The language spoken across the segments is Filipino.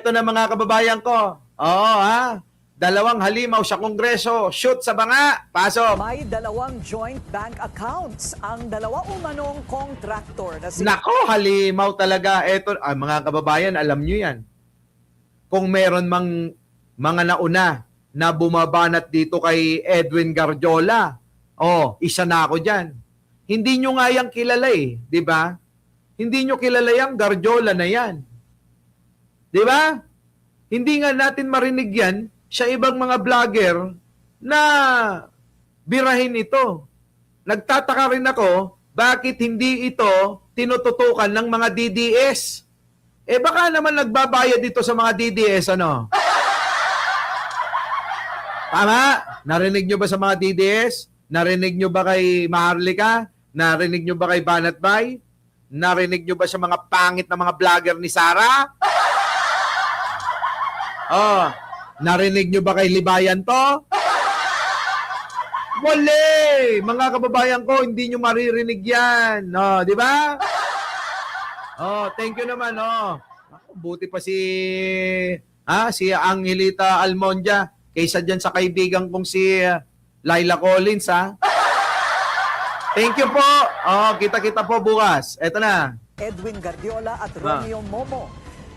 eto na mga kababayan ko. Oo, ha? Dalawang halimaw sa Kongreso, shoot sa banga, pasok. May dalawang joint bank accounts ang dalawa umanong contractor na si Nako, halimaw talaga. Eto, mga kababayan, alam nyo yan. Kung meron mang mga nauna na bumabanat dito kay Edwin Garjola, isa na ako dyan. Hindi nyo nga yan kilala di ba? Hindi nyo kilala yung Garjola na yan. Di ba? Hindi nga natin marinig yan sa ibang mga vlogger na birahin ito. Nagtataka rin ako, bakit hindi ito tinututukan ng mga DDS? Baka naman nagbabayad dito sa mga DDS, ano? Tama? Narinig nyo ba sa mga DDS? Narinig nyo ba kay Maharlika? Narinig nyo ba kay Banatbay? Narinig nyo ba sa mga pangit na mga vlogger ni Sara? Narinig nyo ba kay Libayan to? Wale! Mga kababayan ko, hindi nyo maririnig yan. Di ba? Thank you naman. Buti pa si Angelita Almondia kaysa dyan sa kaibigan kong si Laila Collins, ha? Thank you po. Kita-kita po bukas. Eto na. Edwin Guardiola at Romeo Momo.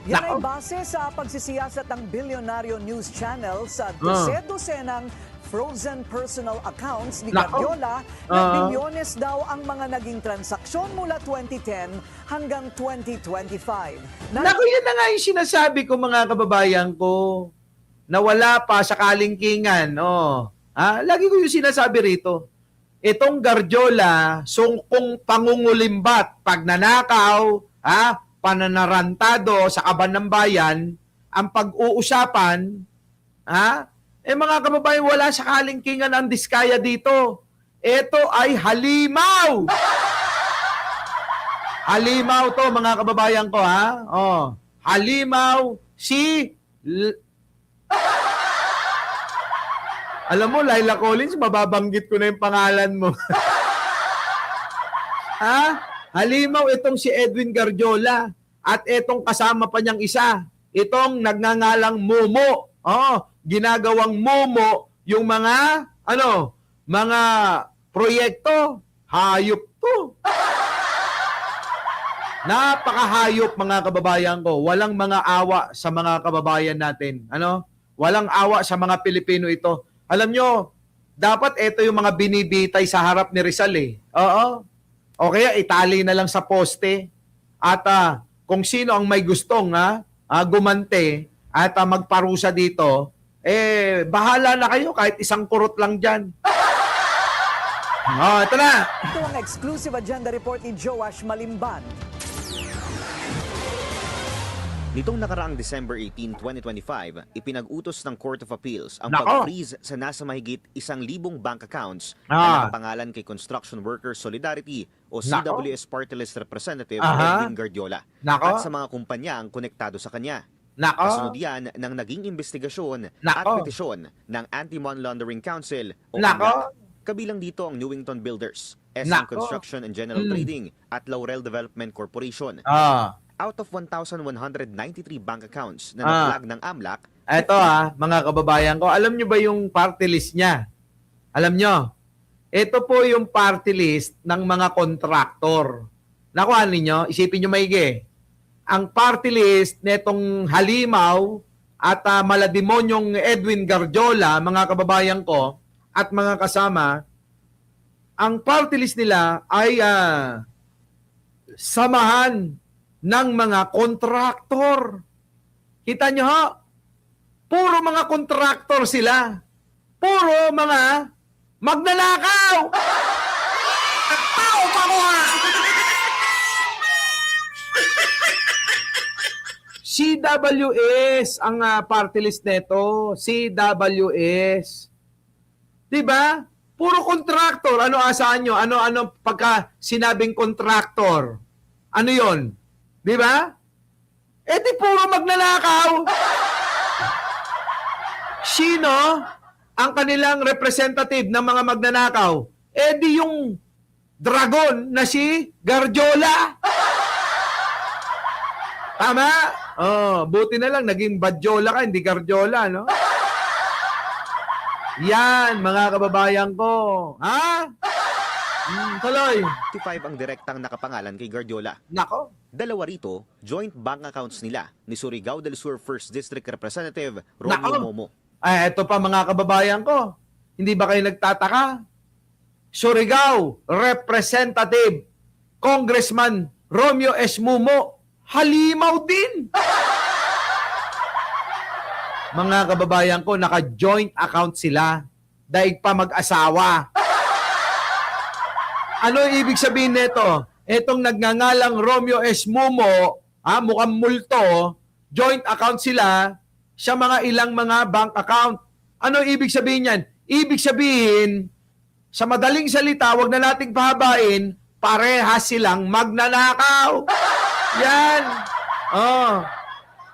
Yan ay base sa pagsisiyasat ng Bilyonaryo News Channel sa dosenang frozen personal accounts ni Guardiola na milyones daw ang mga naging transaksyon mula 2010 hanggang 2025. Naku, yun na nga yung sinasabi ko mga kababayan ko na wala pa sa kalingkingan. Lagi ko yung sinasabi rito. Itong Guardiola, kung pangungulimbat, pagnanakaw, pananarantado sa kaban ng bayan, ang pag-uusapan, mga kababayan, wala sa kalingkingan ang diskaya dito. Ito ay halimaw. Halimaw to, mga kababayan ko, halimaw Alam mo, Laila Collins, mababanggit ko na yung pangalan mo. Halimaw itong si Edwin Guardiola at itong kasama pa niyang isa. Itong nagngangalang Momo. Ginagawang Momo yung mga mga proyekto. Hayop to. Napakahayop mga kababayan ko. Walang mga awa sa mga kababayan natin. Walang awa sa mga Pilipino ito. Alam nyo, dapat ito yung mga binibitay sa harap ni Rizal O kaya itali na lang sa poste at kung sino ang may gustong gumante at magparusa dito, bahala na kayo kahit isang kurot lang dyan. Ito na. Ito ang exclusive agenda report ni Joash Malimban. Nitong nakaraang December 18, 2025, ipinag-utos ng Court of Appeals ang pag-freeze sa nasa mahigit 1,000 bank accounts na nakapangalan kay Construction Workers Solidarity o CWS Party List Representative Edwin Guardiola at sa mga kumpanya ang konektado sa kanya. Kasunod yan ng naging investigasyon at petisyon ng Anti-Money Laundering Council o AMLAC. Kabilang dito ang Newington Builders, SM Construction and General Trading at Laurel Development Corporation. Out of 1,193 bank accounts na na-flag ng AMLAC. Ito mga kababayan ko, alam nyo ba yung party list niya? Alam nyo? Ito po yung party list ng mga kontraktor. Nakuha ninyo, isipin nyo maigi. Ang party list netong halimaw at malademonyong Edwin Guardiola, mga kababayan ko, at mga kasama, ang party list nila ay samahan ng mga kontraktor. Kita nyo ho? Puro mga kontraktor sila. Puro mga magnanakaw. Tao pa mo CWS ang party list neto. CWS. Diba? Puro kontraktor. Ano asahan nyo? Ano pagka sinabing kontraktor? Ano yon? Di ba? Di puro magnanakaw. Sino ang kanilang representative ng mga magnanakaw? Di yung dragon na si Guardiola. Tama? Oh, buti na lang naging Badjola ka, hindi Gardiola, no? Yan, mga kababayan ko. Ha? Tuloy. 55 ang direktang nakapangalan kay Guardiola. Nako. Dalawa rito, joint bank accounts nila ni Surigao del Sur 1st District Representative Romeo Nako. Momo. Ay, eto pa mga kababayan ko. Hindi ba kayo nagtataka? Surigao, Representative, Congressman Romeo S. Mumo, halimaw din. Mga kababayan ko, naka-joint account sila. Daig pa mag-asawa. Ano ibig sabihin nito? Etong nagngangalang Romeo S. Mumo, mukhang multo, joint account sila sa mga ilang mga bank account. Ano ibig sabihin yan? Ibig sabihin, sa madaling salita, wag na nating pahabain, parehas silang magnanakaw. Yan. Oh.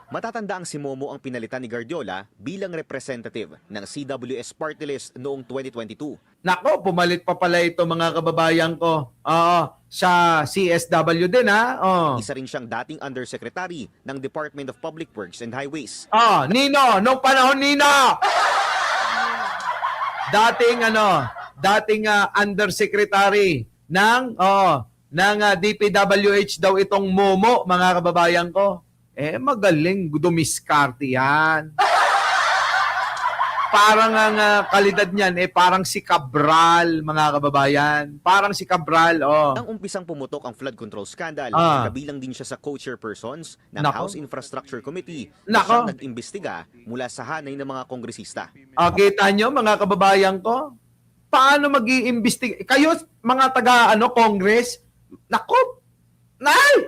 Matatanda ang si Momo ang pinalitan ni Guardiola bilang representative ng CWS Party List noong 2022. Nako, pumalit pa pala ito mga kababayan ko. Sa CSW din Isa rin siyang dating undersecretary ng Department of Public Works and Highways. Nino, nung panahon Nino. Dating undersecretary ng DPWH daw itong Momo, mga kababayan ko. Magaling dumiskarte yan. Parang ang kalidad niyan, parang si Cabral, mga kababayan. Parang si Cabral, Nang umpisang pumutok ang flood control scandal, kabilang din siya sa co-chairpersons ng Nako. House Infrastructure Committee Nako. na siyang nag-imbestiga mula sa hanay ng mga kongresista. Kita nyo, mga kababayan ko? Paano mag-iimbestiga? Kayo, mga Congress? Nako! Nay!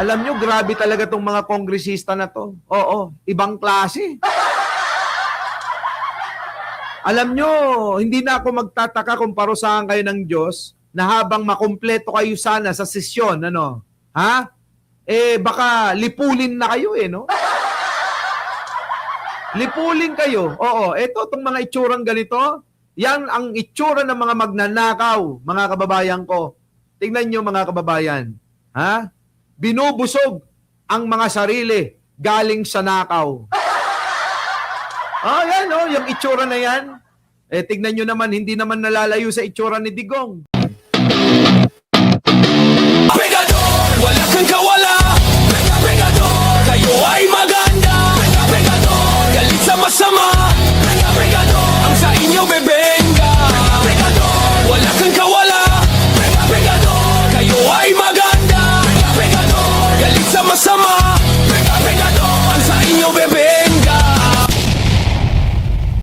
Alam nyo, grabe talaga tong mga kongresista na to. Oo, ibang klase. Alam nyo, hindi na ako magtataka kung parusahan kayo ng Diyos na habang makumpleto kayo sana sa sesyon, baka lipulin na kayo no? Lipulin kayo. Oo, eto itong mga itsurang ganito, yan ang itsura ng mga magnanakaw, mga kababayan ko. Tingnan nyo mga kababayan. Binubusog ang mga sarili galing sa nakaw. Yan yung itsura na yan. Tignan nyo naman, hindi naman nalalayo sa itsura ni Digong.